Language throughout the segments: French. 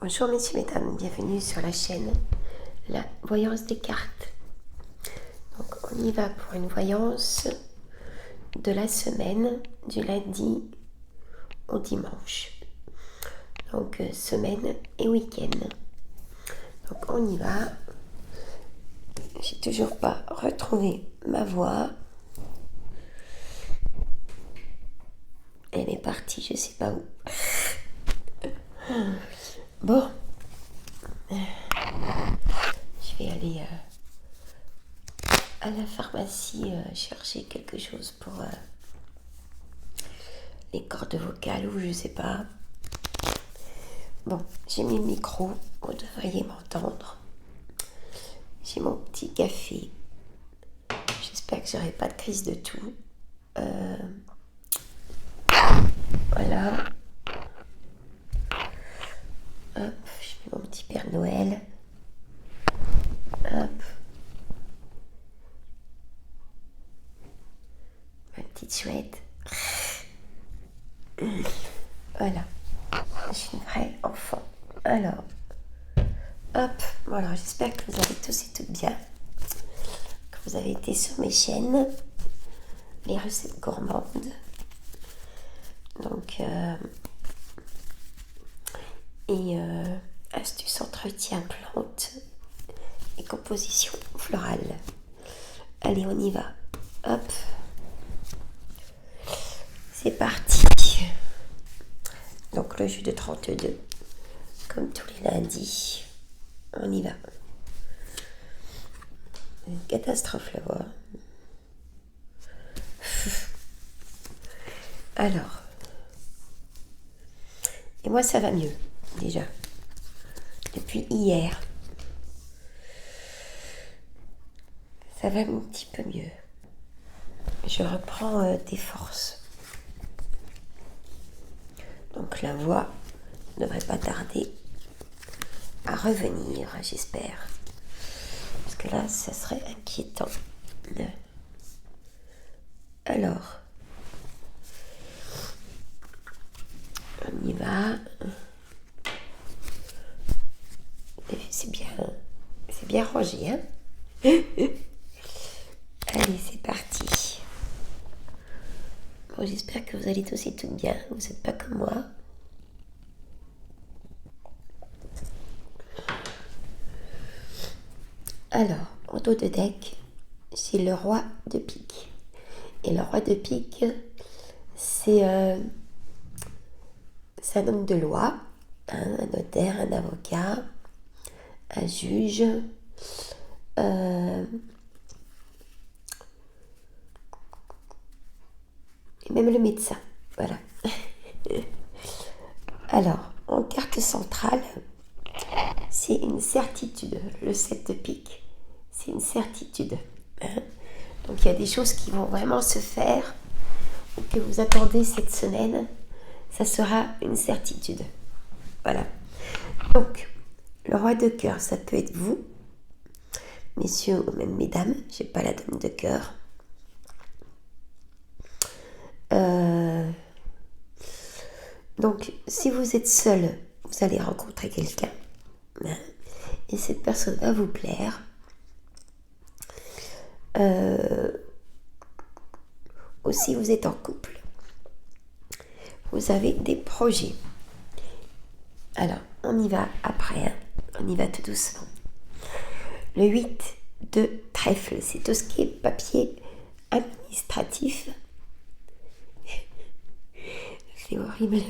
Bonjour messieurs, mesdames, bienvenue sur la chaîne La Voyance des cartes. Donc on y va pour une voyance de la semaine du lundi au dimanche. Donc semaine et week-end. Donc on y va. J'ai toujours pas retrouvé ma voix. Elle est partie, je sais pas où. Bon. Je vais aller à la pharmacie chercher quelque chose pour les cordes vocales ou je sais pas. Bon, j'ai mis le micro, vous devriez m'entendre. J'ai mon petit café. J'espère que j'aurai pas de crise de tout. Voilà. Hop, je mets mon petit Père Noël. Hop. Ma petite chouette. Voilà. Je suis une vraie enfant. Alors, hop. Voilà, j'espère que vous allez tous et toutes bien. Que vous avez été sur mes chaînes. Les recettes gourmandes. Donc, astuces entretien plantes et composition florale. Allez, on y va. Hop. C'est parti. Donc le jus de 32, comme tous les lundis. On y va. Une catastrophe la voix. Alors. Et moi ça va mieux, déjà. Depuis hier. Ça va un petit peu mieux. Je reprends des forces. Donc la voix ne devrait pas tarder à revenir, j'espère. Parce que là, ça serait inquiétant. Alors, on y va. C'est bien rangé, hein. Allez, c'est parti. Bon, j'espère que vous allez tous et toutes bien. Vous n'êtes pas comme moi. Alors, en dos de deck, c'est le roi de pique. Et le roi de pique, c'est un homme de loi, hein, un notaire, un avocat, un juge, et même le médecin. Voilà. Alors, en carte centrale, c'est une certitude. Le 7 de pique, c'est une certitude. Hein. Donc, il y a des choses qui vont vraiment se faire ou que vous attendez cette semaine. Ça sera une certitude. Voilà. Donc, le roi de cœur, ça peut être vous, messieurs ou même mesdames. J'ai pas la dame de cœur. Donc, si vous êtes seul, vous allez rencontrer quelqu'un. Hein, et cette personne va vous plaire. Ou si vous êtes en couple, vous avez des projets. Alors, on y va après, hein. On y va tout doucement. Le 8 de trèfle, c'est tout ce qui est papier administratif. C'est horrible.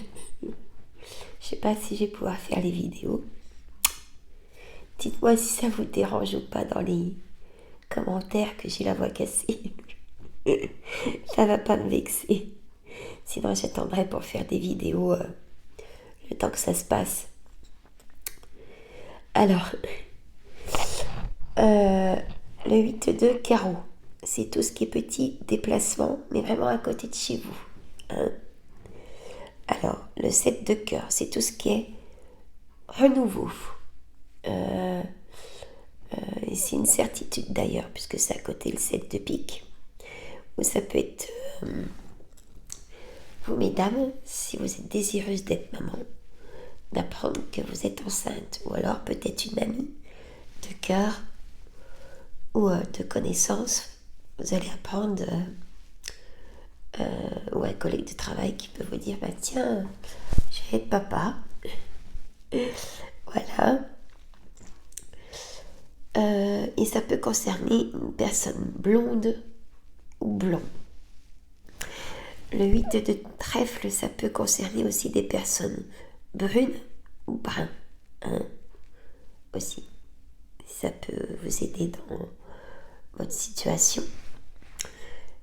Je sais pas si je vais pouvoir faire les vidéos. Dites-moi si ça vous dérange ou pas dans les commentaires que j'ai la voix cassée. Ça va pas me vexer. Sinon, j'attendrai pour faire des vidéos le temps que ça se passe. Alors, le 8 de carreau, c'est tout ce qui est petit déplacement, mais vraiment à côté de chez vous. Hein. Alors, le 7 de cœur, c'est tout ce qui est renouveau. Et c'est une certitude d'ailleurs, puisque c'est à côté le 7 de pique. Ou ça peut être vous, mesdames, si vous êtes désireuse d'être maman, d'apprendre que vous êtes enceinte, ou alors peut-être une amie de cœur ou de connaissance. Vous allez apprendre, ou un collègue de travail qui peut vous dire, bah tiens, je vais être papa. Voilà. Et ça peut concerner une personne blonde ou blond. Le 8 de trèfle, ça peut concerner aussi des personnes brunes ou bruns. Hein, aussi. Ça peut vous aider dans votre situation.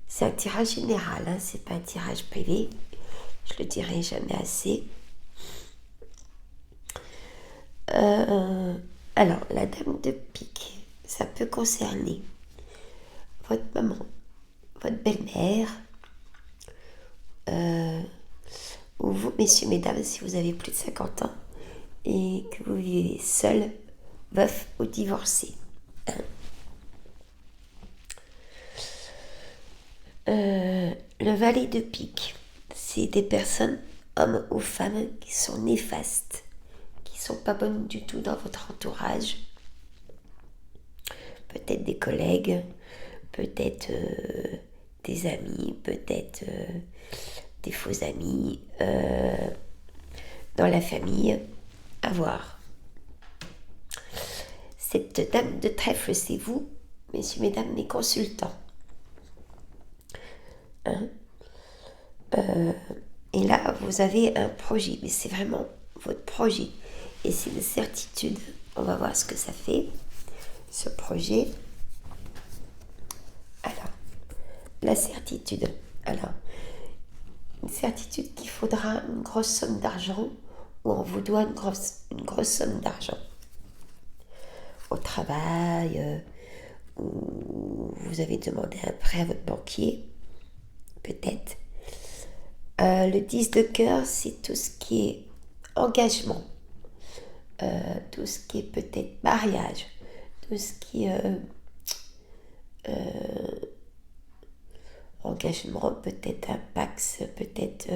C'est un tirage général, hein, c'est pas un tirage privé. Je le dirai jamais assez. Alors, la dame de pique, ça peut concerner votre maman, votre belle-mère, ou vous, messieurs, mesdames, si vous avez plus de 50 ans et que vous vivez seul, veuf ou divorcé. Le valet de pique, c'est des personnes, hommes ou femmes, qui sont néfastes, qui sont pas bonnes du tout dans votre entourage. Peut-être des collègues, peut-être des amis, peut-être des faux amis, dans la famille, à voir. Cette dame de trèfle, c'est vous, messieurs, mesdames, mes consultants. Hein, et là, vous avez un projet, mais c'est vraiment votre projet. Et c'est une certitude. On va voir ce que ça fait, ce projet. Alors, la certitude. Alors, une certitude qu'il faudra une grosse somme d'argent, ou on vous doit une grosse somme d'argent. Au travail, ou vous avez demandé un prêt à votre banquier, peut-être. Le 10 de cœur, c'est tout ce qui est engagement, tout ce qui est peut-être mariage, tout ce qui est engagement, peut-être un pax, peut-être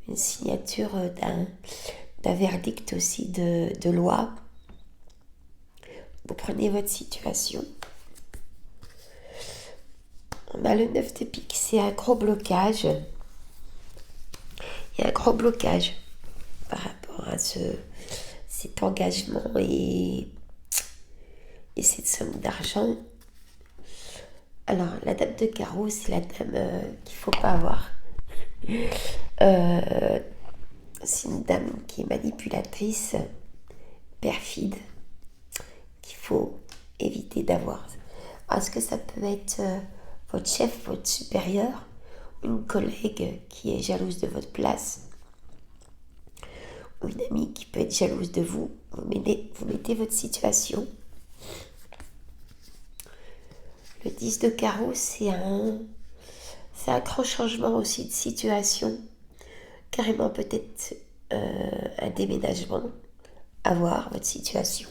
une signature d'un verdict aussi de loi. Vous prenez votre situation. On a le 9 de pique, c'est un gros blocage. Il y a un gros blocage par rapport à cet engagement et cette somme d'argent. Alors, la dame de carreau, c'est la dame qu'il ne faut pas avoir. C'est une dame qui est manipulatrice, perfide, qu'il faut éviter d'avoir. Est-ce que ça peut être votre chef, votre supérieur, une collègue qui est jalouse de votre place, ou une amie qui peut être jalouse de vous? Vous mettez votre situation. Le 10 de carreau, c'est un grand changement aussi de situation. Carrément peut-être un déménagement. À voir votre situation.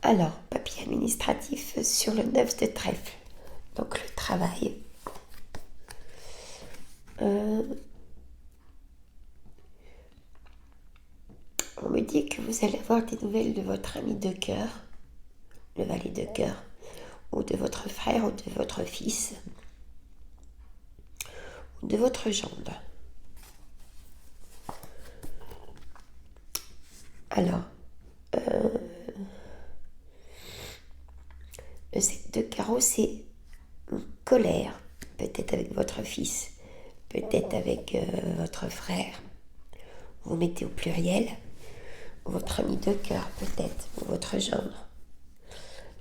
Alors, papier administratif sur le 9 de trèfle. Donc le travail. On me dit que vous allez avoir des nouvelles de votre ami de cœur, le valet de cœur, ou de votre frère ou de votre fils, ou de votre gendre. Alors, le 7 de carreau, c'est une colère, peut-être avec votre fils, peut-être avec votre frère. Vous mettez au pluriel, votre ami de cœur peut-être, ou votre gendre.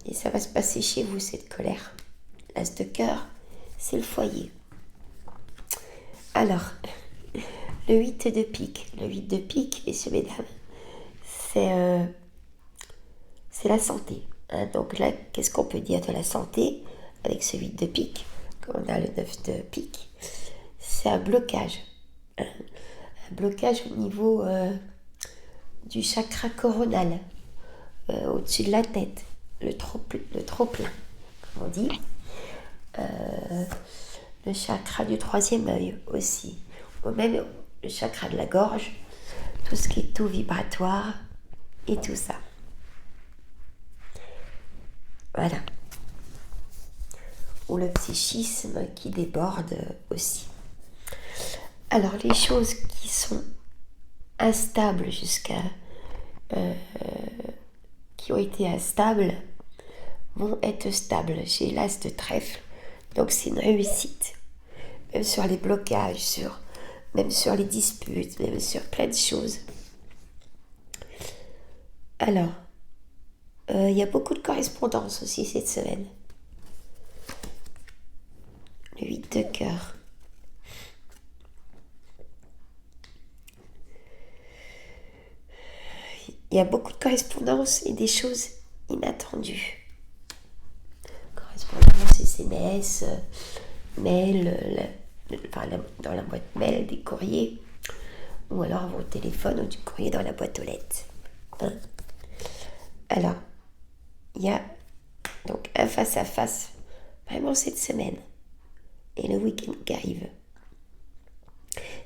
Et ça va se passer chez vous, cette colère. L'as de cœur, c'est le foyer. Alors, le 8 de pique. Le 8 de pique, messieurs, mesdames, c'est la santé. Hein, donc là, qu'est-ce qu'on peut dire de la santé avec ce 8 de pique? Comme on a le 9 de pique, c'est un blocage. Hein, un blocage au niveau du chakra coronal, au-dessus de la tête, le trop-plein, comme on dit. Le chakra du troisième œil aussi, ou même le chakra de la gorge, tout ce qui est tout vibratoire et tout ça. Voilà. Ou le psychisme qui déborde aussi. Alors les choses qui sont instables qui ont été instables vont être stables. J'ai l'as de trèfle, donc c'est une réussite. Même sur les blocages, même sur les disputes, même sur plein de choses. Alors, il y a beaucoup de correspondance aussi cette semaine. Le 8 de cœur. Il y a beaucoup de correspondance et des choses inattendues. Correspondance SMS, mail, dans la boîte mail, des courriers, ou alors vos téléphones ou du courrier dans la boîte aux lettres. Hein? Alors, il y a donc un face-à-face vraiment cette semaine et le week-end qui arrive.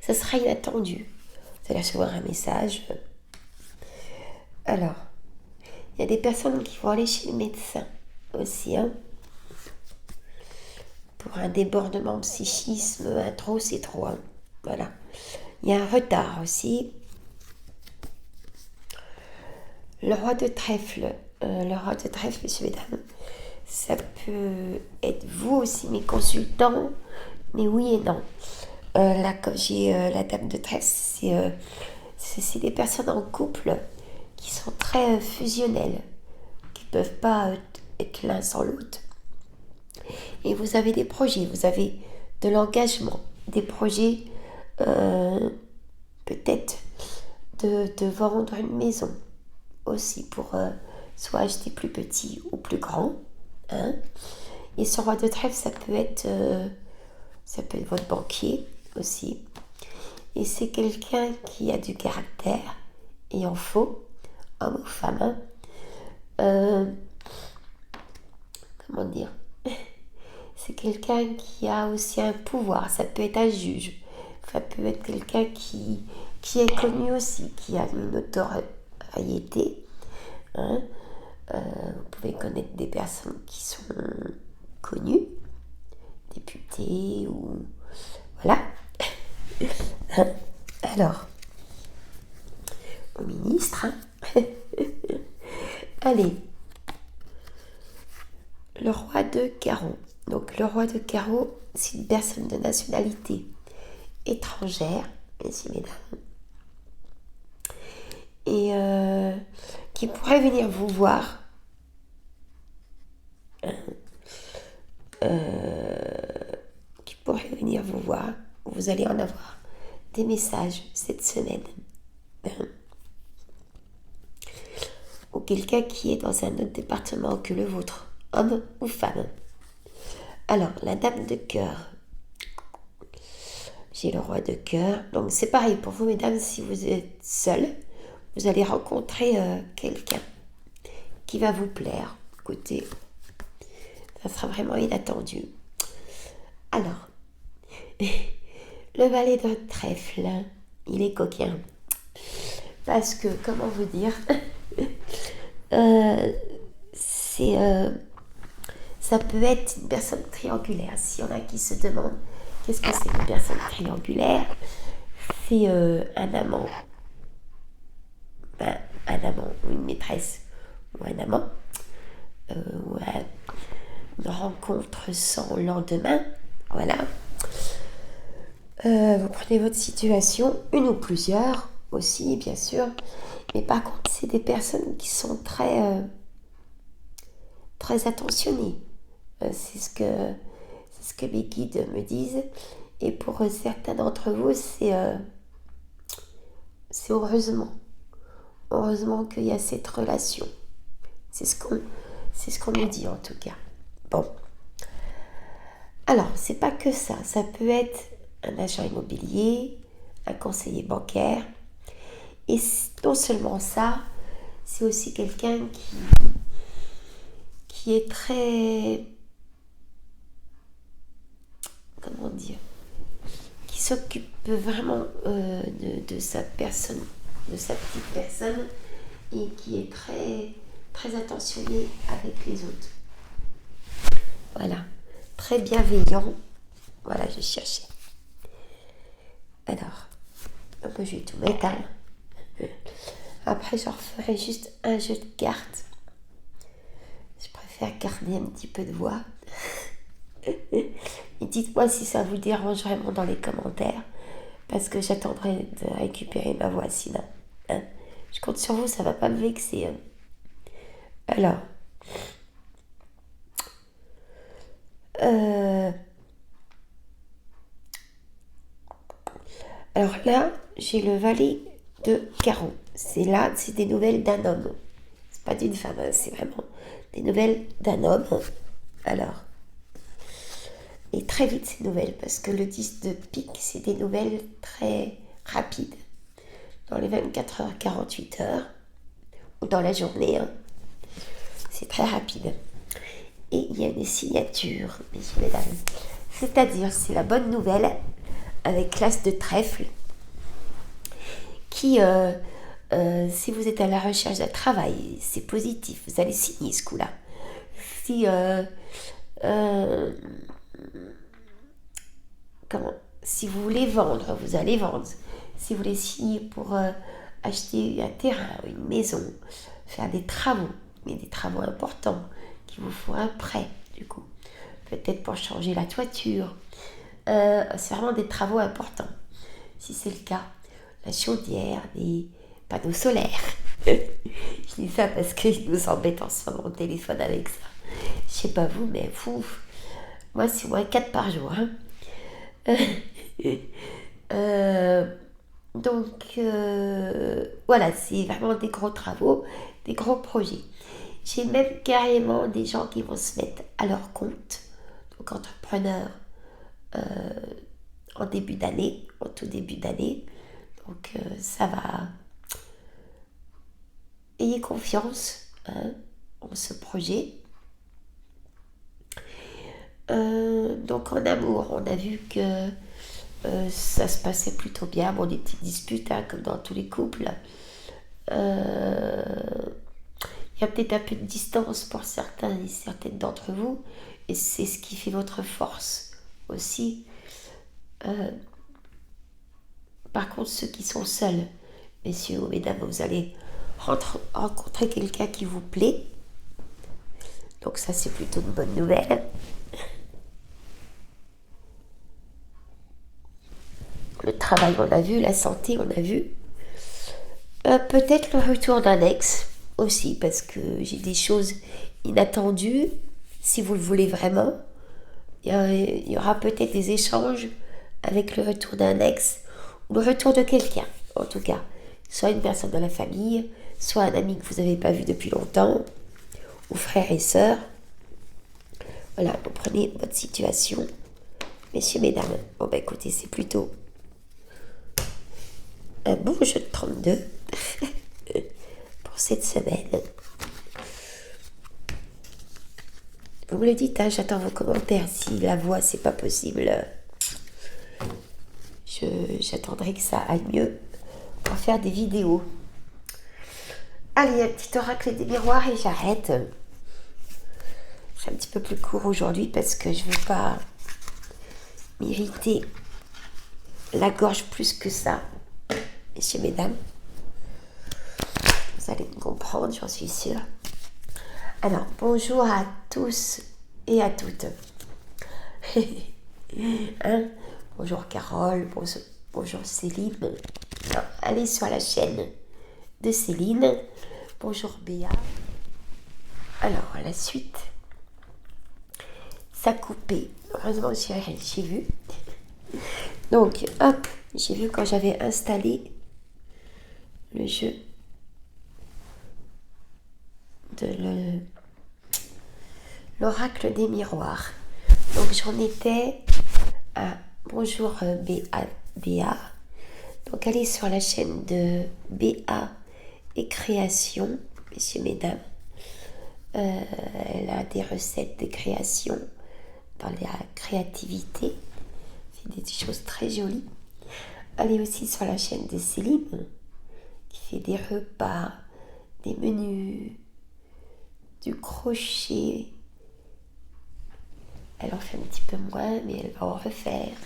Ça sera inattendu. Vous allez recevoir un message. Alors, il y a des personnes qui vont aller chez le médecin aussi, hein, pour un débordement psychisme, un trop c'est trop. Hein. Voilà. Il y a un retard aussi. Le roi de trèfle, messieurs et dames, ça peut être vous aussi, mes consultants, mais oui et non. Là, quand j'ai la dame de trèfle, c'est des personnes en couple qui sont très fusionnelles, qui ne peuvent pas être l'un sans l'autre. Et vous avez des projets, vous avez de l'engagement, des projets peut-être de vendre une maison aussi pour soit acheter plus petit ou plus grand. Hein. Et ce roi de trèfle, ça peut être votre banquier aussi. Et c'est quelqu'un qui a du caractère et en faut, homme ou femme. Comment dire? C'est quelqu'un qui a aussi un pouvoir. Ça peut être un juge. Ça peut être quelqu'un qui est connu aussi, qui a une notoriété. Hein. Vous pouvez connaître des personnes qui sont connues, députés ou... Voilà. Alors, au ministre. Hein. Allez. Le roi de carreau. Donc le roi de carreau, c'est une personne de nationalité étrangère, messieurs, mesdames, et qui pourrait venir vous voir. Qui pourrait venir vous voir. Vous allez en avoir des messages cette semaine. Ou quelqu'un qui est dans un autre département que le vôtre, homme ou femme. Alors, la dame de cœur. J'ai le roi de cœur. Donc, c'est pareil pour vous, mesdames, si vous êtes seul, vous allez rencontrer quelqu'un qui va vous plaire. Écoutez, ça sera vraiment inattendu. Alors, le valet de trèfle, il est coquin. Parce que, comment vous dire, ça peut être une personne triangulaire. S'il y en a qui se demandent qu'est-ce que c'est une personne triangulaire, c'est un amant. Un amant ou une maîtresse ou un amant. Ou une rencontre sans lendemain. Voilà. Vous prenez votre situation, une ou plusieurs aussi, bien sûr. Mais par contre, c'est des personnes qui sont très attentionnées. C'est ce que mes guides me disent. Et pour certains d'entre vous, c'est heureusement. Heureusement qu'il y a cette relation. C'est ce qu'on nous dit en tout cas. Bon. Alors, c'est pas que ça. Ça peut être un agent immobilier, un conseiller bancaire. Et non seulement ça, c'est aussi quelqu'un qui est très... Comment dire ? qui s'occupe vraiment de sa personne, de sa petite personne, et qui est très, très attentionné avec les autres. Voilà, très bienveillant. Voilà, je cherchais. Alors, je vais tout mettre. Après, je referai juste un jeu de cartes. Je préfère garder un petit peu de voix. Et dites-moi si ça vous dérange vraiment dans les commentaires, parce que j'attendrai de récupérer ma voix sinon. Hein. Je compte sur vous, ça va pas me vexer. Hein. Alors, là, j'ai le valet de carreau. C'est des nouvelles d'un homme. C'est pas d'une femme, hein, c'est vraiment des nouvelles d'un homme. Alors, et très vite ces nouvelles, parce que le 10 de pique, c'est des nouvelles très rapides. Dans les 24 heures, 48 heures, ou dans la journée, hein. C'est très rapide. Et il y a des signatures, messieurs, mesdames. C'est-à-dire, c'est la bonne nouvelle, avec l'as de trèfle, qui, si vous êtes à la recherche d'un travail, c'est positif, vous allez signer ce coup-là. Si vous voulez vendre, vous allez vendre. Si vous voulez signer pour acheter un terrain, une maison, faire des travaux, mais des travaux importants, qui vous font un prêt, du coup. Peut-être pour changer la toiture. C'est vraiment des travaux importants. Si c'est le cas, la chaudière, des panneaux solaires. Je dis ça parce qu'il nous embête en ce moment au téléphone avec ça. Je sais pas vous, mais moi c'est moins 4 par jour. Hein. Donc voilà, c'est vraiment des gros travaux, des gros projets. J'ai même carrément des gens qui vont se mettre à leur compte, donc entrepreneurs en début d'année, en tout début d'année. Donc ça va. Ayez confiance en ce projet. Donc en amour, on a vu que ça se passait plutôt bien. Bon, des petites disputes, hein, comme dans tous les couples. Il y a peut-être un peu de distance pour certains et certaines d'entre vous. Et c'est ce qui fait votre force aussi. Par contre, ceux qui sont seuls, messieurs ou mesdames, vous allez rencontrer quelqu'un qui vous plaît. Donc ça, c'est plutôt une bonne nouvelle. Le travail, on a vu. La santé, on a vu. Peut-être le retour d'un ex aussi, parce que j'ai des choses inattendues. Si vous le voulez vraiment, il y aura peut-être des échanges avec le retour d'un ex ou le retour de quelqu'un, en tout cas. Soit une personne de la famille, soit un ami que vous n'avez pas vu depuis longtemps, ou frères et sœurs. Voilà, donc prenez votre situation. Messieurs, mesdames, bon bah écoutez, c'est plutôt un bon jeu de 32 pour cette semaine. Vous me le dites, hein, j'attends vos commentaires. Si la voix, c'est pas possible, j'attendrai que ça aille mieux pour faire des vidéos. Allez, un petit oracle des miroirs et j'arrête. Je suis un petit peu plus court aujourd'hui parce que je ne veux pas m'irriter la gorge plus que ça. Messieurs, mesdames, vous allez me comprendre, j'en suis sûre. Alors, bonjour à tous et à toutes. Hein? Bonjour Carole, bonjour Céline. Alors, allez sur la chaîne de Céline. Bonjour Béa. Alors, à la suite, ça coupait. Heureusement, j'ai vu. Donc, hop, j'ai vu quand j'avais installé le jeu de l'oracle des miroirs. Donc, j'en étais à bonjour Béa. Donc, allez sur la chaîne de Béa et Création, messieurs, mesdames. Elle a des recettes de création dans la créativité. C'est des choses très jolies. allez aussi sur la chaîne de Céline, qui fait des repas, des menus, du crochet. Elle en fait un petit peu moins, mais elle va en refaire.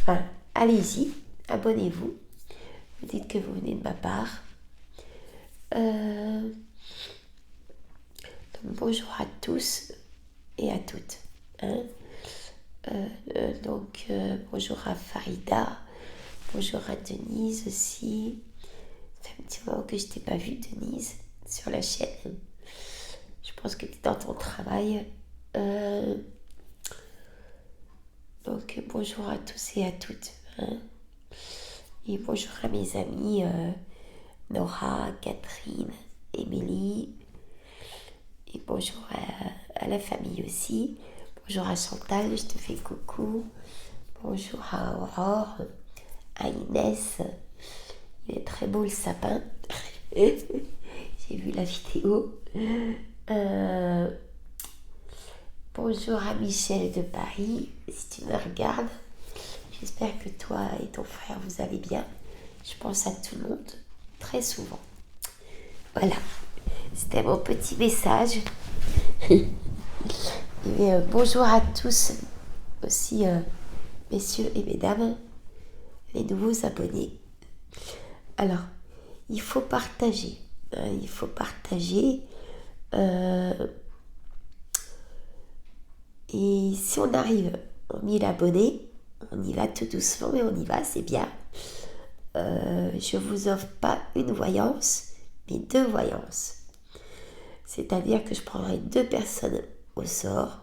Enfin, allez-y, abonnez-vous. Vous dites que vous venez de ma part. Donc, bonjour à tous et à toutes. Hein. Bonjour à Farida. Bonjour à Denise aussi. Ça fait un petit moment que je t'ai pas vue, Denise, sur la chaîne. Je pense que tu es dans ton travail. Donc bonjour à tous et à toutes. Hein. Et bonjour à mes amis Nora, Catherine, Émilie. Et bonjour à la famille aussi. Bonjour à Chantal, je te fais coucou. Bonjour à Aurore, à Inès. Il est très beau le sapin. J'ai vu la vidéo. Bonjour à Michel de Paris, si tu me regardes. J'espère que toi et ton frère vous allez bien. Je pense à tout le monde très souvent. Voilà, c'était mon petit message. Et bonjour à tous aussi, messieurs et mesdames, les nouveaux abonnés. Alors, il faut partager. Il faut partager. Et si on arrive aux 1000 abonnés, on y va tout doucement, mais on y va, c'est bien. Je vous offre pas une voyance, mais 2 voyances. C'est-à-dire que je prendrai 2 personnes au sort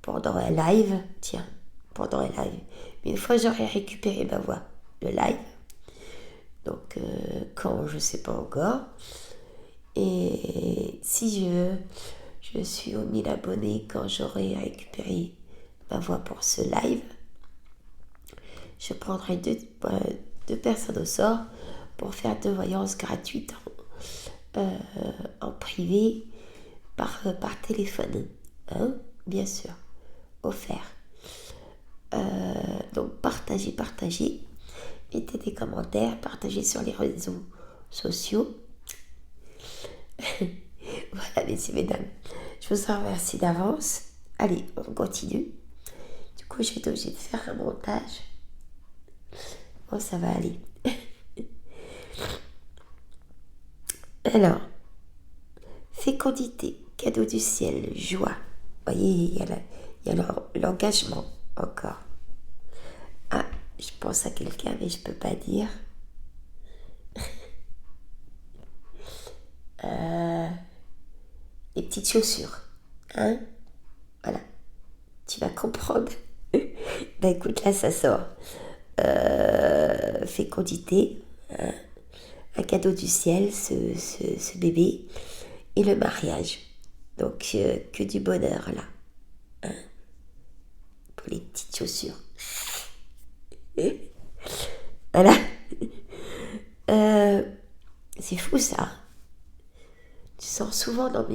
pendant un live. Tiens, pendant un live. Mais une fois j'aurai récupéré ma voix, le live. Donc, quand, je sais pas encore. Et si je suis aux 1000 abonnés quand j'aurai récupéré ma voix pour ce live, je prendrai 2 personnes au sort pour faire 2 voyances gratuites en privé par téléphone, hein, bien sûr, offert. Donc partagez, mettez des commentaires, partagez sur les réseaux sociaux. Voilà, messieurs, mesdames, je vous en remercie d'avance. Allez, on continue. Du coup, je vais être obligée de faire un montage. Bon, ça va aller. Alors, fécondité, cadeau du ciel, joie. Vous voyez, il y a l'engagement encore. Ah, je pense à quelqu'un, mais je peux pas dire. Les petites chaussures. Hein? Voilà. Tu vas comprendre. Ben écoute, là, ça sort. Fécondité. Hein? Un cadeau du ciel, ce bébé. Et le mariage. Donc, que du bonheur, là. Hein? Pour les petites chaussures. Voilà. C'est fou, ça. Tu sors souvent dans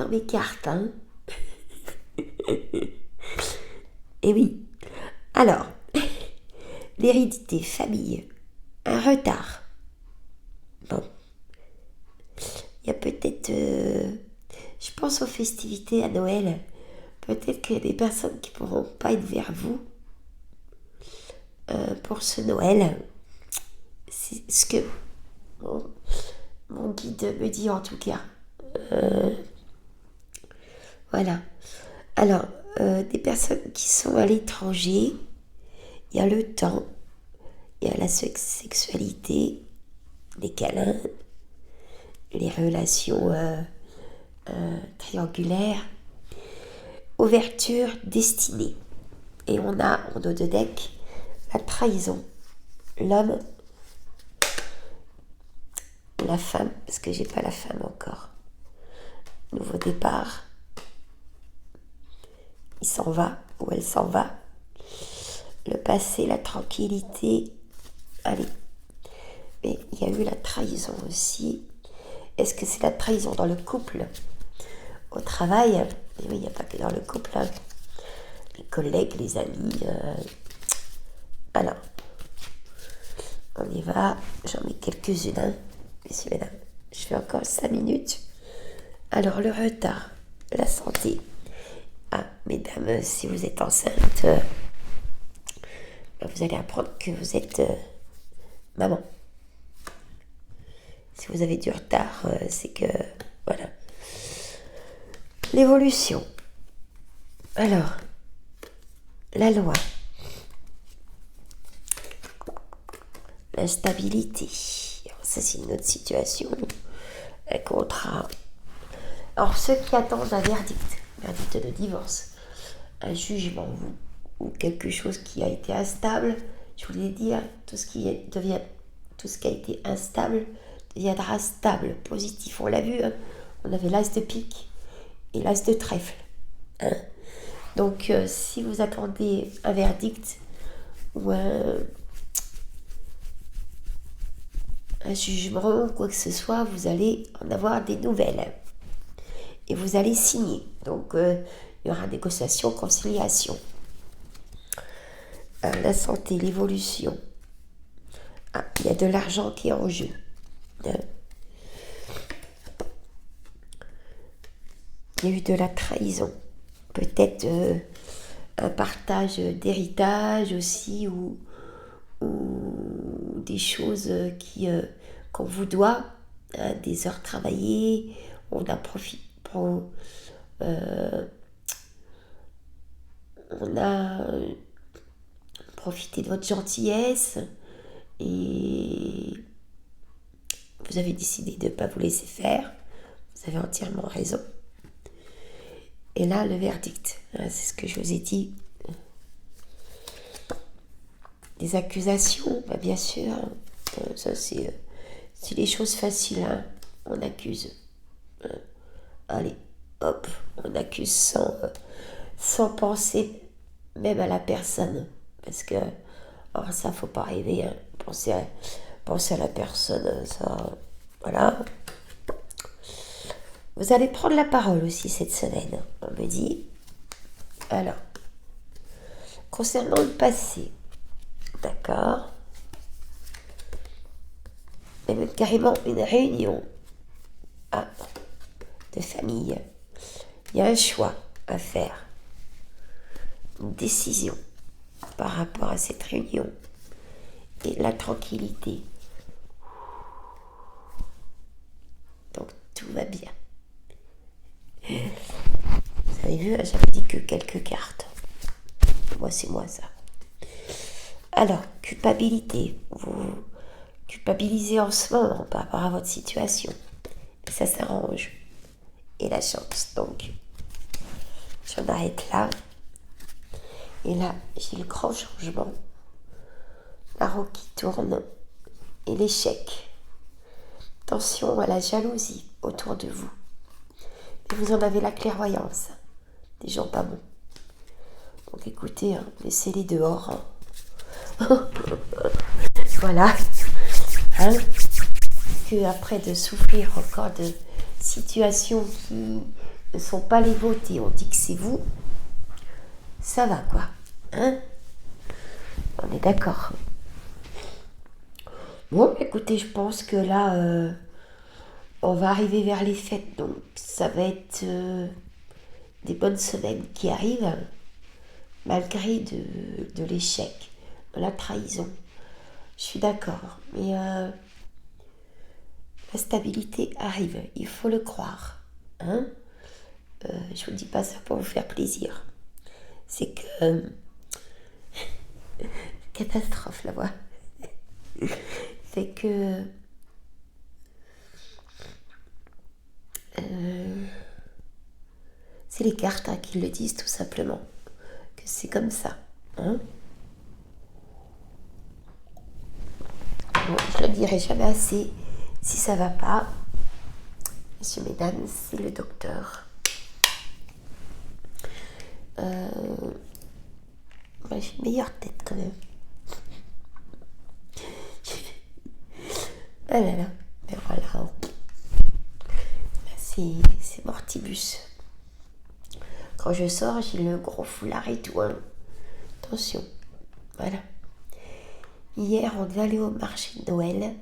mes cartes, hein. Et oui. Alors, l'hérédité, famille, un retard. Bon. Il y a peut-être... je pense aux festivités à Noël. Peut-être qu'il y a des personnes qui ne pourront pas être vers vous pour ce Noël. C'est ce que mon guide me dit en tout cas. Voilà. Alors, des personnes qui sont à l'étranger, il y a le temps, il y a la sexualité, les câlins, les relations triangulaires, ouverture, destinée. Et on a en dos de deck la trahison, l'homme, la femme, parce que j'ai pas la femme encore. Nouveau départ. Il s'en va ou elle s'en va. Le passé, la tranquillité. Allez. Mais il y a eu la trahison aussi. Est-ce que c'est la trahison dans le couple, au travail? Et oui, il n'y a pas que dans le couple. Hein. les collègues, les amis. Alors, on y va. J'en mets quelques-unes, hein. Messieurs, mesdames, je fais encore 5 minutes. Alors, le retard, la santé. Ah, mesdames, si vous êtes enceinte, vous allez apprendre que vous êtes maman. Si vous avez du retard, c'est que, voilà. L'évolution. Alors, la loi. L'instabilité. Alors, ça, c'est une autre situation. Un contrat. Alors, ceux qui attendent un verdict de divorce, un jugement ou quelque chose qui a été instable, je voulais dire, tout ce qui a été instable deviendra stable, positif. On l'a vu, hein, on avait l'as de pique et l'as de trèfle. Hein. Donc, si vous attendez un verdict ou un jugement ou quoi que ce soit, vous allez en avoir des nouvelles. Et vous allez signer. Donc, il y aura négociation, conciliation. La santé, l'évolution. Ah, il y a de l'argent qui est en jeu. Il y a eu de la trahison. Peut-être un partage d'héritage aussi ou des choses qu'on vous doit, hein, des heures travaillées, on a profité de votre gentillesse et vous avez décidé de ne pas vous laisser faire. Vous avez entièrement raison. Et là, le verdict, hein, c'est ce que je vous ai dit. Des accusations, bien sûr. Ça, c'est les choses faciles. Hein. On accuse. Allez, hop, on accuse sans penser même à la personne. Parce que, alors ça, faut pas rêver. Hein. Penser à la personne, ça, voilà. Vous allez prendre la parole aussi cette semaine, on me dit. Alors, concernant le passé, d'accord, et même carrément une réunion de famille, il y a un choix à faire, une décision par rapport à cette réunion et la tranquillité. Donc tout va bien. Vous avez vu, j'avais dit que quelques cartes. Moi, c'est moi ça. Alors, culpabilité. Vous culpabilisez en ce moment par rapport à votre situation. Mais ça s'arrange. Et la chance, donc. J'en arrête là. Et là, j'ai le grand changement. La roue qui tourne. Et l'échec. Attention à la jalousie autour de vous. Et vous en avez la clairvoyance. Des gens pas bons. Donc écoutez, hein, laissez-les dehors. Hein. Voilà. Hein, que après de souffrir encore de situations qui ne sont pas les vôtres et on dit que c'est vous, ça va quoi. Hein, on est d'accord. Bon, écoutez, je pense que là, on va arriver vers les fêtes, donc ça va être des bonnes semaines qui arrivent, malgré de l'échec, de la trahison. Je suis d'accord, mais la stabilité arrive, il faut le croire. Hein, je vous dis pas ça pour vous faire plaisir. C'est que... catastrophe, la voix. C'est que... c'est les cartes qui le disent tout simplement. Que c'est comme ça. Hein, bon, je le dirai jamais assez. Si ça va pas, messieurs, mesdames, c'est le docteur. J'ai une meilleure tête quand même. Ah là là, mais voilà. Là, c'est mortibus. quand je sors, j'ai le gros foulard et tout. Hein. Attention. Voilà. Hier, on devait aller au marché de Noël,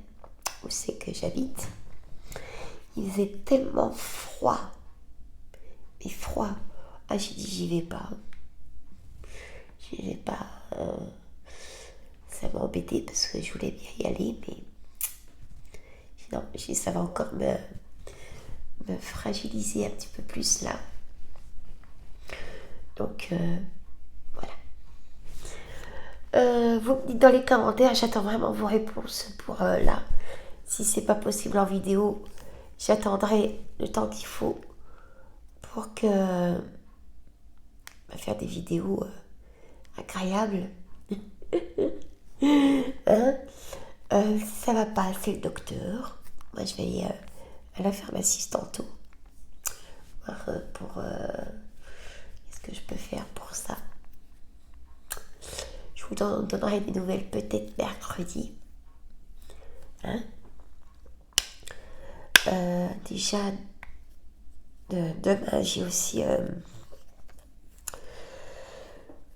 où c'est que j'habite. Il faisait tellement froid. Mais froid. Ah, j'ai dit, j'y vais pas. J'y vais pas. Ça m'a embêté parce que je voulais bien y aller, mais non, ça va encore me fragiliser un petit peu plus là. Donc, voilà. Vous me dites dans les commentaires, j'attends vraiment vos réponses pour là. Si c'est pas possible en vidéo, j'attendrai le temps qu'il faut pour que faire des vidéos agréables. Hein, ça va pas, c'est le docteur. Moi, je vais aller à la pharmacie tantôt. Voir pour qu'est-ce que je peux faire pour ça. Je vous donnerai des nouvelles peut-être mercredi. Hein, déjà, demain, j'ai aussi...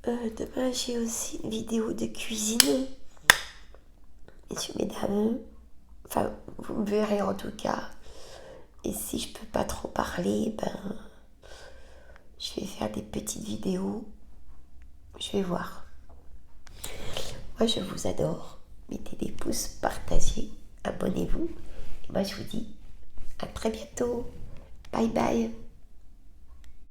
demain, j'ai aussi une vidéo de cuisine. Messieurs, mesdames. Enfin, vous me verrez en tout cas. Et si je peux pas trop parler, ben... je vais faire des petites vidéos. Je vais voir. Moi, je vous adore. Mettez des pouces, partagez, abonnez-vous. Et moi, je vous dis à très bientôt. Bye bye.